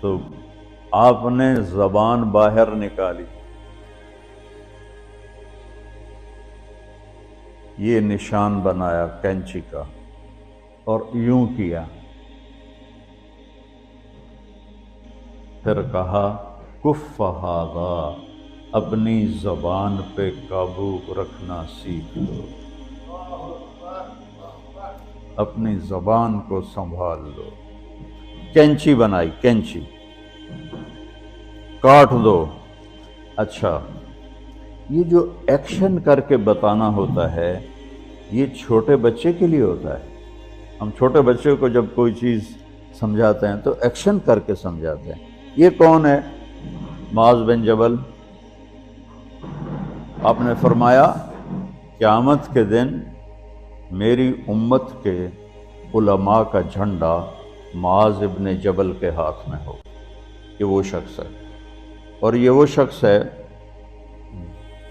تو آپ نے زبان باہر نکالی، یہ نشان بنایا کینچی کا اور یوں کیا، پھر کہا کف ھذا، اپنی زبان پہ قابو رکھنا سیکھ لو، اپنی زبان کو سنبھال لو۔ کینچی بنائی، کینچی کاٹ دو۔ اچھا، یہ جو ایکشن کر کے بتانا ہوتا ہے یہ چھوٹے بچے کے لیے ہوتا ہے۔ ہم چھوٹے بچے کو جب کوئی چیز سمجھاتے ہیں تو ایکشن کر کے سمجھاتے ہیں۔ یہ کون ہے؟ معاذ بن جبل۔ آپ نے فرمایا قیامت کے دن میری امت کے علماء کا جھنڈا معاذ بن جبل کے ہاتھ میں ہو۔ یہ وہ شخص ہے، اور یہ وہ شخص ہے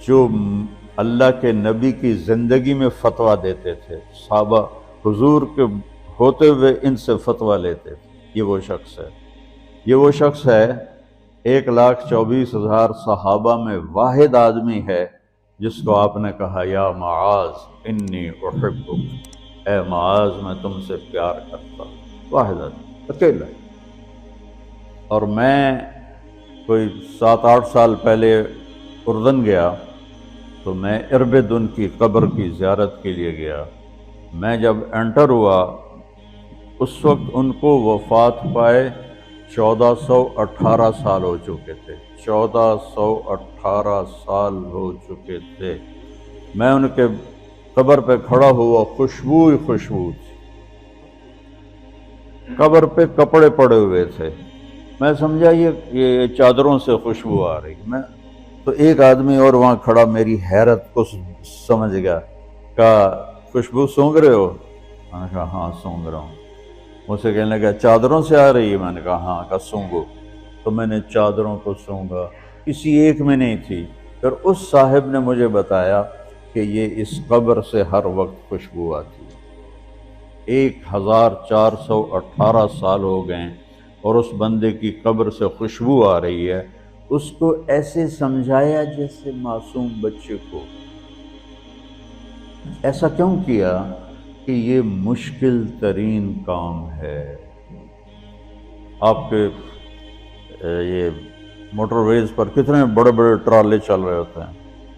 جو اللہ کے نبی کی زندگی میں فتویٰ دیتے تھے، صحابہ حضور کے ہوتے ہوئے ان سے فتویٰ لیتے تھے۔ یہ وہ شخص ہے، یہ وہ شخص ہے 1,24,000 صحابہ میں واحد آدمی ہے جس کو آپ نے کہا یا معاذ انی احبک، اے معاذ میں تم سے پیار کرتا ہوں۔ واحد آدمی، اکیلا۔ اور میں کوئی 7-8 سال پہلے اردن گیا تو میں اربدن کی قبر کی زیارت کے لیے گیا۔ میں جب انٹر ہوا اس وقت ان کو وفات پائے 1418 سال ہو چکے تھے، 1418 سال ہو چکے تھے۔ میں ان کے قبر پہ کھڑا ہوا، خوشبو ہی خوشبو تھی، قبر پہ کپڑے پڑے ہوئے تھے۔ میں سمجھا یہ چادروں سے خوشبو آ رہی۔ میں تو ایک آدمی اور وہاں کھڑا میری حیرت کو سمجھ گیا، کہا خوشبو سونگ رہے ہو؟ میں نے کہا ہاں سونگ رہا ہوں۔ مجھ سے کہنے لگا چادروں سے آ رہی ہے؟ میں نے کہا ہاں۔ کہا سونگو۔ تو میں نے چادروں کو سونگا، کسی ایک میں نہیں تھی۔ پھر اس صاحب نے مجھے بتایا کہ یہ اس قبر سے ہر وقت خوشبو آتی ہے۔ 1418 سال ہو گئے اور اس بندے کی قبر سے خوشبو آ رہی ہے۔ اس کو ایسے سمجھایا جیسے معصوم بچے کو۔ ایسا کیوں کیا؟ کہ یہ مشکل ترین کام ہے۔ آپ کے یہ موٹر ویز پر کتنے بڑے بڑے ٹرالے چل رہے ہوتے ہیں،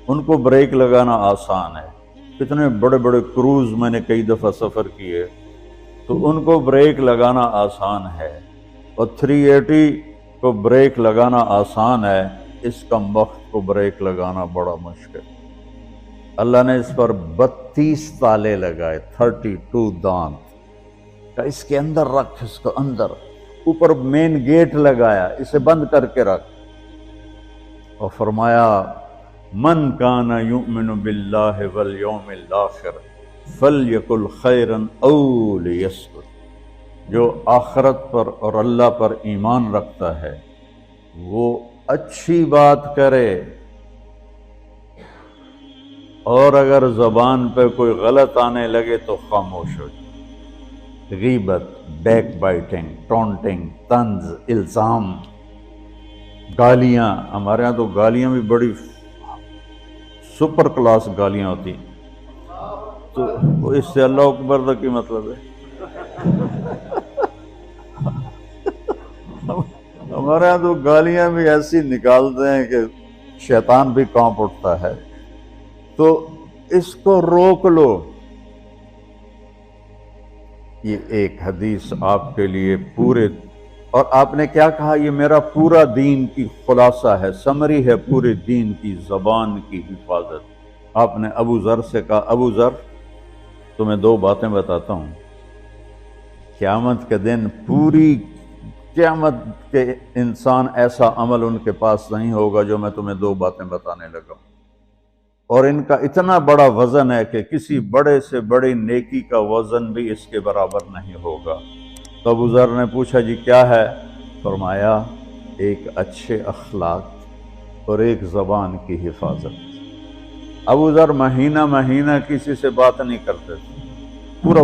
ان کو بریک لگانا آسان ہے۔ کتنے بڑے بڑے کروز میں نے کئی دفعہ سفر کیے تو ان کو بریک لگانا آسان ہے، اور 380 کو بریک لگانا آسان ہے، اس کا وقت کو بریک لگانا بڑا مشکل۔ اللہ نے اس پر 32 تالے لگائے، 32 دانت، کہ اس کے اندر رکھ، اس کو اندر، اوپر مین گیٹ لگایا، اسے بند کر کے رکھ، اور فرمایا من کان یؤمن باللہ والیوم الآخر فلیقل خیرا او لیصمت، جو آخرت پر اور اللہ پر ایمان رکھتا ہے وہ اچھی بات کرے، اور اگر زبان پہ کوئی غلط آنے لگے تو خاموش ہو جائے۔ غیبت، بیک بائٹنگ، ٹونٹنگ، طنز، الزام، گالیاں۔ ہمارے ہاں تو گالیاں بھی بڑی سپر کلاس گالیاں ہوتی ہیں، تو اس سے اللہ اکبر کا کیا مطلب ہے؟ ہمارے ہاں تو گالیاں بھی ایسی نکالتے ہیں کہ شیطان بھی کانپ اٹھتا ہے۔ تو اس کو روک لو۔ یہ ایک حدیث آپ کے لیے پورے، اور آپ نے کیا کہا؟ یہ میرا پورا دین کی خلاصہ ہے، سمری ہے پورے دین کی، زبان کی حفاظت۔ آپ نے ابو ذر سے کہا ابو ذر تمہیں 2 باتیں بتاتا ہوں، قیامت کے دن پوری قیامت کے انسان ایسا عمل ان کے پاس نہیں ہوگا جو میں تمہیں 2 باتیں بتانے لگا ہوں، اور ان کا اتنا بڑا وزن ہے کہ کسی بڑے سے بڑی نیکی کا وزن بھی اس کے برابر نہیں ہوگا۔ تو ابو ذر نے پوچھا جی کیا ہے؟ فرمایا ایک اچھے اخلاق اور ایک زبان کی حفاظت۔ ابو ذر مہینہ مہینہ کسی سے بات نہیں کرتے تھے،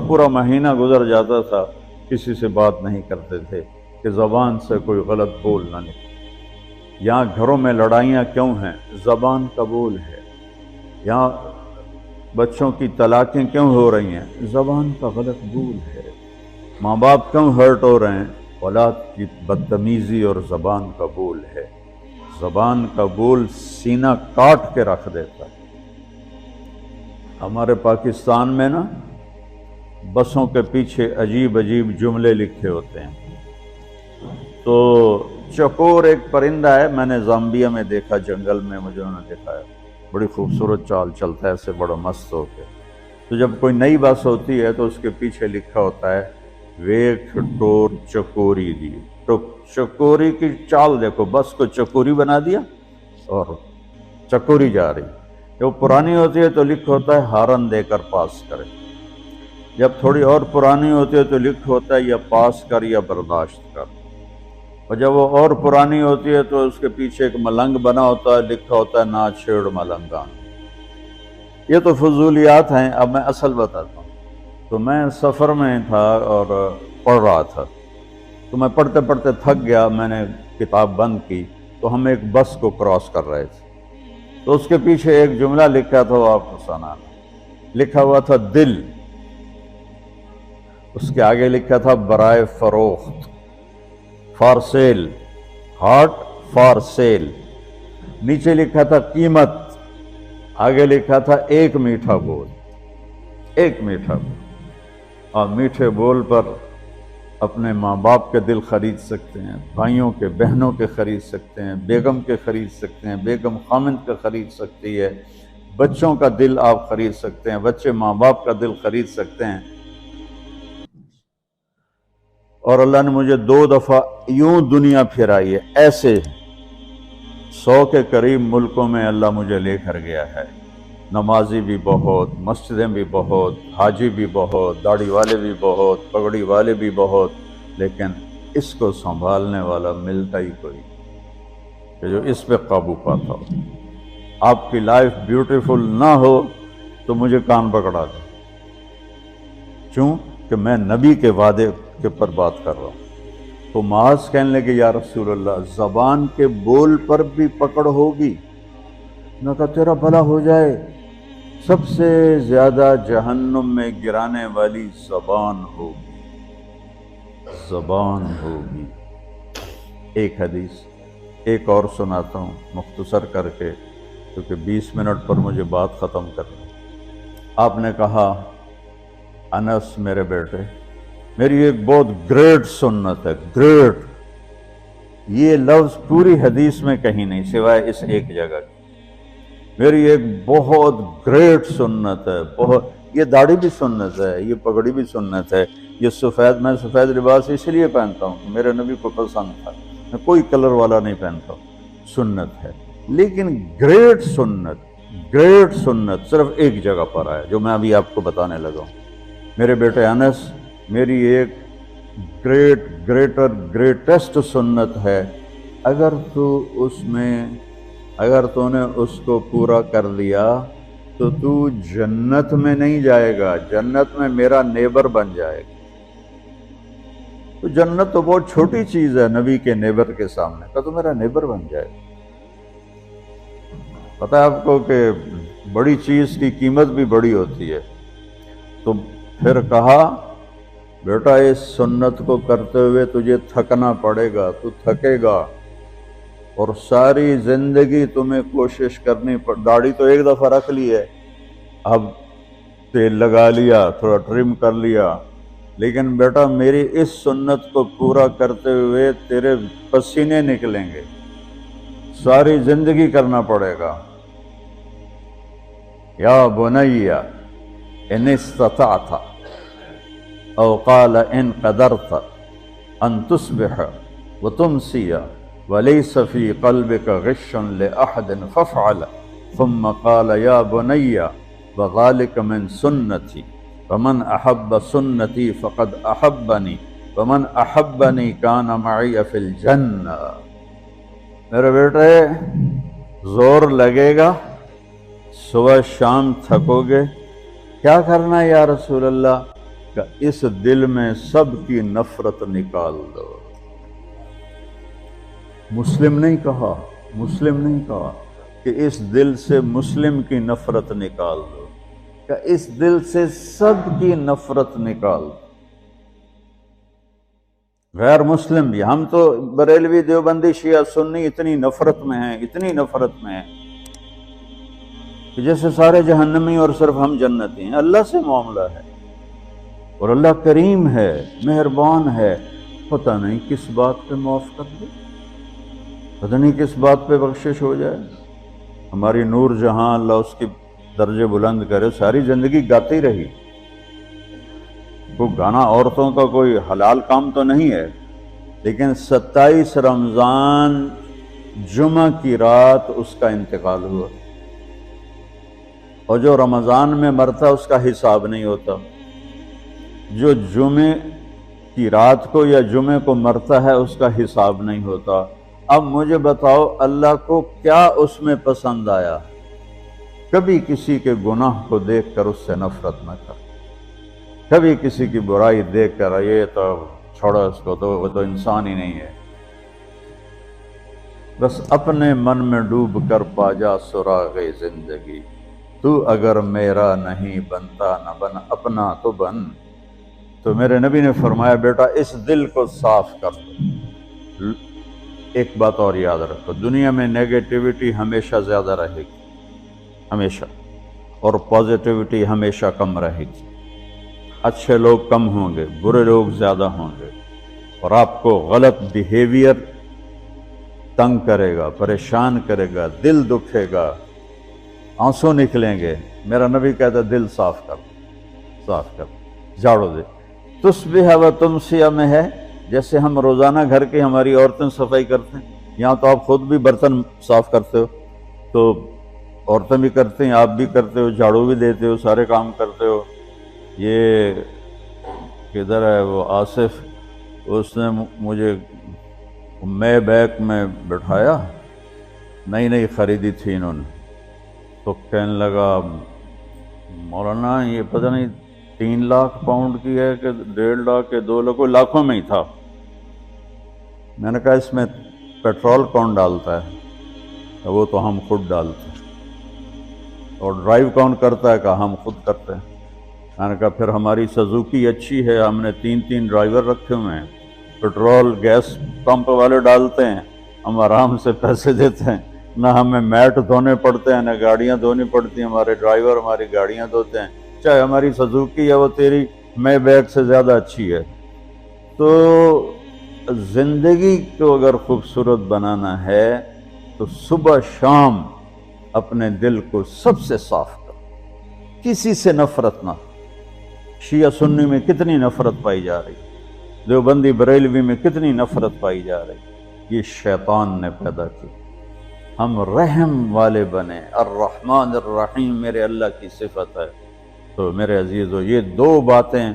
پورا مہینہ گزر جاتا تھا کسی سے بات نہیں کرتے تھے۔ کہ زبان سے کوئی غلط بول نہ نکلے۔ یہاں گھروں میں لڑائیاں کیوں ہیں؟ زبان کا بول ہے۔ یہاں بچوں کی طلاقیں کیوں ہو رہی ہیں؟ زبان کا غلط بول ہے۔ ماں باپ کیوں ہرٹ ہو رہے ہیں؟ اولاد کی بدتمیزی اور زبان کا بول ہے۔ زبان کا بول سینہ کاٹ کے رکھ دیتا ہے۔ ہمارے پاکستان میں نا بسوں کے پیچھے عجیب عجیب جملے لکھے ہوتے ہیں۔ تو چکور ایک پرندہ ہے، میں نے زامبیا میں دیکھا، جنگل میں مجھے انہوں نے دکھایا، بڑی خوبصورت چال چلتا ہے ایسے بڑا مست ہو کے۔ تو جب کوئی نئی بس ہوتی ہے تو اس کے پیچھے لکھا ہوتا ہے ویک ٹور چکوری دی۔ تو چکوری کی چال دیکھو، بس کو چکوری بنا دیا اور چکوری جا رہی۔ جب پرانی ہوتی ہے تو لکھ ہوتا ہے ہارن دے کر پاس کرے۔ جب تھوڑی اور پرانی ہوتی ہے تو لکھ ہوتا ہے یا پاس کر یا برداشت کر۔ اور جب وہ اور پرانی ہوتی ہے تو اس کے پیچھے ایک ملنگ بنا ہوتا ہے، لکھا ہوتا ہے نا چھیڑ ملنگان۔ یہ تو فضولیات ہیں، اب میں اصل بتاتا ہوں۔ تو میں سفر میں تھا اور پڑھ رہا تھا، تو میں پڑھتے پڑھتے تھک گیا، میں نے کتاب بند کی، تو ہم ایک بس کو کراس کر رہے تھے، تو اس کے پیچھے ایک جملہ لکھا تھا، وہ آپ کو سنانا، لکھا ہوا تھا دل، اس کے آگے لکھا تھا برائے فروخت، for sale, heart for sale, نیچے لکھا تھا قیمت، آگے لکھا تھا ایک میٹھا بول، ایک میٹھا بول۔ اور میٹھے بول پر اپنے ماں باپ کے دل خرید سکتے ہیں، بھائیوں کے بہنوں کے خرید سکتے ہیں، بیگم کے خرید سکتے ہیں، بیگم خامند کا خرید سکتی ہے، بچوں کا دل آپ خرید سکتے ہیں، بچے ماں باپ کا دل خرید سکتے ہیں۔ اور اللہ نے مجھے 2 دفعہ یوں دنیا پھرائی ہے، ایسے 100 کے قریب ملکوں میں اللہ مجھے لے کر گیا ہے۔ نمازی بھی بہت، مسجدیں بھی بہت، حاجی بھی بہت، داڑھی والے بھی بہت، پگڑی والے بھی بہت، لیکن اس کو سنبھالنے والا ملتا ہی کوئی کہ جو اس پہ قابو پاتا ہو۔ آپ کی لائف بیوٹیفل نہ ہو تو مجھے کان پکڑا دیں، کیوں کہ میں نبی کے وعدے کے پر بات کر رہا ہوں۔ تو معاذ کہنے لگے یا رسول اللہ زبان کے بول پر بھی پکڑ ہوگی؟ میں کہا تیرا بھلا ہو جائے، سب سے زیادہ جہنم میں گرانے والی زبان ہوگی، زبان ہوگی۔ ایک حدیث ایک اور سناتا ہوں مختصر کر کے، کیونکہ 20 منٹ پر مجھے بات ختم کرنی۔ آپ نے کہا انس میرے بیٹے، میری ایک بہت گریٹ سنت ہے، گریٹ، یہ لفظ پوری حدیث میں کہیں نہیں سوائے اس ایک جگہ کی، میری ایک بہت گریٹ سنت ہے، بہت، یہ داڑھی بھی سنت ہے، یہ پگڑی بھی سنت ہے، یہ سفید، میں سفید لباس اس لیے پہنتا ہوں کہ میرے نبی کو پسند تھا، میں کوئی کلر والا نہیں پہنتا ہوں، سنت ہے، لیکن گریٹ سنت صرف ایک جگہ پر آیا جو میں ابھی آپ کو بتانے لگا ہوں۔ میرے بیٹے انس، میری ایک گریٹسٹ سنت ہے، اگر تو نے اس کو پورا کر لیا تو جنت میں نہیں جائے گا، جنت میں میرا نیبر بن جائے گا۔ تو جنت تو بہت چھوٹی چیز ہے نبی کے نیبر کے سامنے، تو میرا نیبر بن جائے گا۔ پتہ ہے آپ کو کہ بڑی چیز کی قیمت بھی بڑی ہوتی ہے۔ تو پھر کہا بیٹا اس سنت کو کرتے ہوئے تجھے تھکنا پڑے گا، تو تھکے گا، اور ساری زندگی تمہیں کوشش کرنی داڑھی تو ایک دفعہ رکھ لی ہے، اب تیل لگا لیا، تھوڑا ٹرم کر لیا، لیکن بیٹا میری اس سنت کو پورا کرتے ہوئے تیرے پسینے نکلیں گے، ساری زندگی کرنا پڑے گا۔ یا بنی ان استطعت او قال ان قدرت ان تصبح وتمسی وليس في قلبك غش لأحد فافعل، ثم قال يا بني وذلك من سنتي فمن أحب سنتي فقد أحبني ومن أحبني كان معي في الجنة۔ میرے بیٹے زور لگے گا، صبح شام تھکو گے، کیا کرنا ہے یا رسول اللہ؟ کہ اس دل میں سب کی نفرت نکال دو، مسلم نہیں کہا، مسلم نہیں کہا کہ اس دل سے مسلم کی نفرت نکال دو، کہ اس دل سے سب کی نفرت نکال دو، غیر مسلم بھی۔ ہم تو بریلوی دیوبندی شیعہ سنی اتنی نفرت میں ہیں، اتنی نفرت میں ہیں کہ جیسے سارے جہنمی اور صرف ہم جنتی ہیں۔ اللہ سے معاملہ ہے اور اللہ کریم ہے، مہربان ہے، پتہ نہیں کس بات پہ معاف کر دے، پتہ نہیں کس بات پہ بخشش ہو جائے۔ ہماری نور جہاں، اللہ اس کی درجے بلند کرے، ساری زندگی گاتی رہی۔ کوئی گانا عورتوں کا کوئی حلال کام تو نہیں ہے، لیکن 27 رمضان جمعہ کی رات اس کا انتقال ہوا، اور جو رمضان میں مرتا اس کا حساب نہیں ہوتا، جو جمعے کی رات کو یا جمعے کو مرتا ہے اس کا حساب نہیں ہوتا۔ اب مجھے بتاؤ اللہ کو کیا اس میں پسند آیا؟ کبھی کسی کے گناہ کو دیکھ کر اس سے نفرت نہ کر، کبھی کسی کی برائی دیکھ کر یہ تو چھوڑو اس کو، تو وہ تو انسان ہی نہیں ہے۔ بس اپنے من میں ڈوب کر پا جا سراغ زندگی، تو اگر میرا نہیں بنتا نہ بن اپنا تو بن۔ تو میرے نبی نے فرمایا بیٹا اس دل کو صاف کر دو۔ ایک بات اور یاد رکھو، دنیا میں نیگیٹیوٹی ہمیشہ زیادہ رہے گی، ہمیشہ، اور پازیٹیوٹی ہمیشہ کم رہے گی۔ اچھے لوگ کم ہوں گے، برے لوگ زیادہ ہوں گے، اور آپ کو غلط بیہیویئر تنگ کرے گا، پریشان کرے گا، دل دکھے گا، آنسو نکلیں گے۔ میرا نبی کہتا دل صاف کر، صاف کر، جھاڑو دے۔ تصبح و تمسی میں ہے جیسے ہم روزانہ گھر کی ہماری عورتیں صفائی کرتے ہیں، یہاں تو آپ خود بھی برتن صاف کرتے ہو، تو عورتیں بھی کرتے ہیں، آپ بھی کرتے ہو، جھاڑو بھی دیتے ہو، سارے کام کرتے ہو۔ یہ کدھر ہے وہ آصف، اس نے مجھے میں بیک میں بٹھایا، نئی نئی خریدی تھی انہوں نے، تو کہنے لگا مولانا یہ پتہ نہیں 3 لاکھ پاؤنڈ کی ہے کہ 1.5 لاکھ کے 2 لاکھ، کوئی لاکھوں میں ہی تھا۔ میں نے کہا اس میں پیٹرول کون ڈالتا ہے؟ وہ تو ہم خود ڈالتے ہیں۔ اور ڈرائیو کون کرتا ہے؟ کہا ہم خود کرتے ہیں۔ میں نے کہا پھر ہماری سزوکی اچھی ہے، ہم نے 3 ڈرائیور رکھے ہوئے ہیں، پیٹرول گیس پمپ والے ڈالتے ہیں، ہم آرام سے پیسے دیتے ہیں، نہ ہمیں میٹ دھونے پڑتے ہیں، نہ گاڑیاں دھونی پڑتی ہیں، ہمارے ڈرائیور ہماری گاڑیاں دھوتے ہیں، چاہے ہماری سزوکی ہے وہ تیری میں بیگ سے زیادہ اچھی ہے۔ تو زندگی کو اگر خوبصورت بنانا ہے تو صبح شام اپنے دل کو سب سے صاف کرو، کسی سے نفرت نہ۔ شیعہ سنی میں کتنی نفرت پائی جا رہی، دیوبندی بریلوی میں کتنی نفرت پائی جا رہی، یہ شیطان نے پیدا کی۔ ہم رحم والے بنے، الرحمن الرحیم میرے اللہ کی صفت ہے۔ تو میرے عزیزو یہ 2 باتیں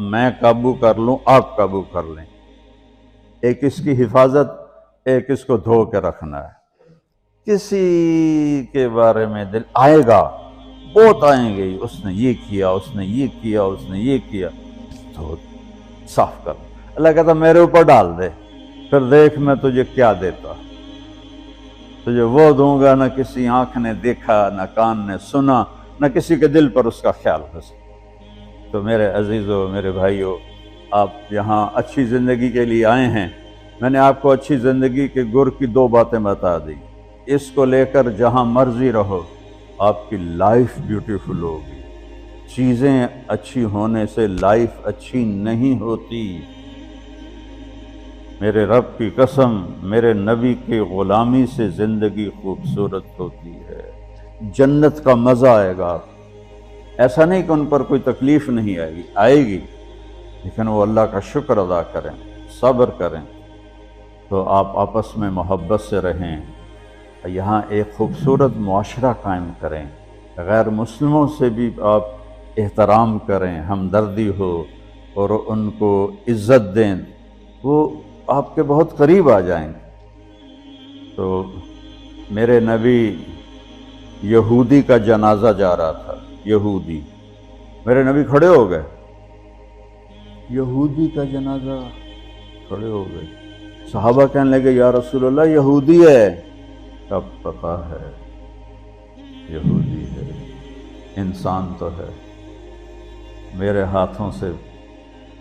میں قابو کر لوں، آپ قابو کر لیں، ایک اس کی حفاظت، ایک اس کو دھو کے رکھنا ہے۔ کسی کے بارے میں دل آئے گا، بہت آئیں گے، اس نے یہ کیا، اس نے یہ کیا، اس نے یہ کیا، تو صاف کر۔ اللہ کہتا میرے اوپر ڈال دے، پھر دیکھ میں تجھے کیا دیتا، تجھے وہ دوں گا نہ کسی آنکھ نے دیکھا، نہ کان نے سنا، نہ کسی کے دل پر اس کا خیال ہو سکتا۔ تو میرے عزیزو، میرے بھائیو، آپ یہاں اچھی زندگی کے لیے آئے ہیں، میں نے آپ کو اچھی زندگی کے گر کی 2 باتیں بتا دی، اس کو لے کر جہاں مرضی رہو، آپ کی لائف بیوٹیفل ہوگی۔ چیزیں اچھی ہونے سے لائف اچھی نہیں ہوتی۔ میرے رب کی قسم، میرے نبی کی غلامی سے زندگی خوبصورت ہوتی ہے، جنت کا مزہ آئے گا۔ ایسا نہیں کہ ان پر کوئی تکلیف نہیں آئے گی، آئے گی، لیکن وہ اللہ کا شکر ادا کریں، صبر کریں۔ تو آپ آپس میں محبت سے رہیں، یہاں ایک خوبصورت معاشرہ قائم کریں، غیر مسلموں سے بھی آپ احترام کریں، ہمدردی ہو، اور ان کو عزت دیں، وہ آپ کے بہت قریب آ جائیں۔ تو میرے نبی یہودی کا جنازہ جا رہا تھا، یہودی، میرے نبی کھڑے ہو گئے، یہودی کا جنازہ، کھڑے ہو گئے، صحابہ کہنے لگے یا رسول اللہ یہودی ہے۔ کب پتا ہے یہودی ہے، انسان تو ہے، میرے ہاتھوں سے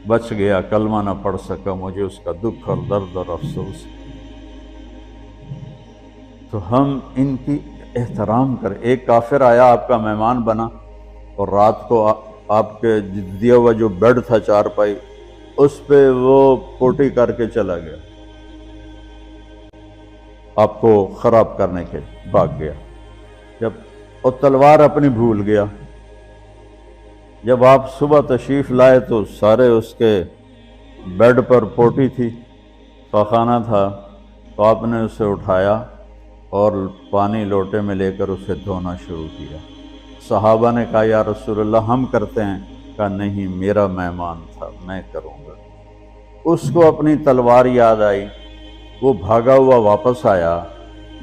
بچ گیا، کلمہ نہ پڑھ سکا، مجھے اس کا دکھ اور درد اور افسوس۔ تو ہم ان کی احترام کریں۔ ایک کافر آیا، آپ کا مہمان بنا، اور رات کو آپ کے دیا ہوا جو بیڈ تھا چارپائی، اس پہ وہ پوٹی کر کے چلا گیا، آپ کو خراب کرنے کے بھاگ گیا۔ جب وہ تلوار اپنی بھول گیا، جب آپ صبح تشریف لائے تو سارے اس کے بیڈ پر پوٹی تھی، خاخانہ تھا، تو آپ نے اسے اٹھایا اور پانی لوٹے میں لے کر اسے دھونا شروع کیا۔ صحابہ نے کہا یا رسول اللہ ہم کرتے ہیں، کہا نہیں میرا مہمان تھا، میں کروں گا۔ اس کو اپنی تلوار یاد آئی، وہ بھاگا ہوا واپس آیا۔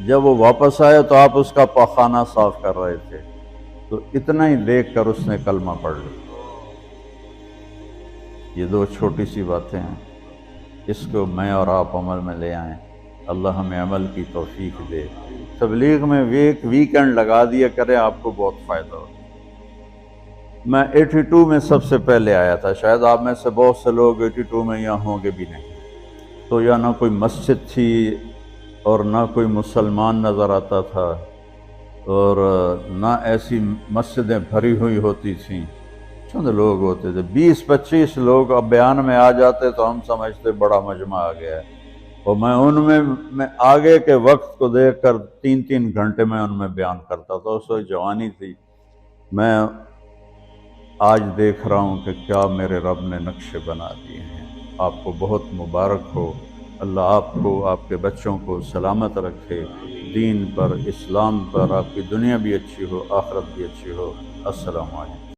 جب وہ واپس آیا تو آپ اس کا پاخانہ صاف کر رہے تھے، تو اتنا ہی دیکھ کر اس نے کلمہ پڑھ لیا۔ یہ دو چھوٹی سی باتیں ہیں، اس کو میں اور آپ عمل میں لے آئیں، اللہ ہمیں عمل کی توفیق دے۔ تبلیغ میں ایک ویکنڈ لگا دیا کریں، آپ کو بہت فائدہ ہوگا۔ میں 82 میں سب سے پہلے آیا تھا، شاید آپ میں سے بہت سے لوگ 82 میں یہاں ہوں گے بھی نہیں۔ تو یا نہ کوئی مسجد تھی اور نہ کوئی مسلمان نظر آتا تھا، اور نہ ایسی مسجدیں بھری ہوئی ہوتی تھیں، چند لوگ ہوتے تھے، 20-25 لوگ اب بیان میں آ جاتے تو ہم سمجھتے بڑا مجمع آ گیا ہے، اور میں ان میں آگے کے وقت کو دیکھ کر 3 گھنٹے میں ان میں بیان کرتا تھا۔ اس وقت جوانی تھی۔ میں آج دیکھ رہا ہوں کہ کیا میرے رب نے نقشے بنا دیے ہیں۔ آپ کو بہت مبارک ہو، اللہ آپ کو، آپ کے بچوں کو سلامت رکھے، دین پر، اسلام پر، آپ کی دنیا بھی اچھی ہو، آخرت بھی اچھی ہو۔ السلام علیکم۔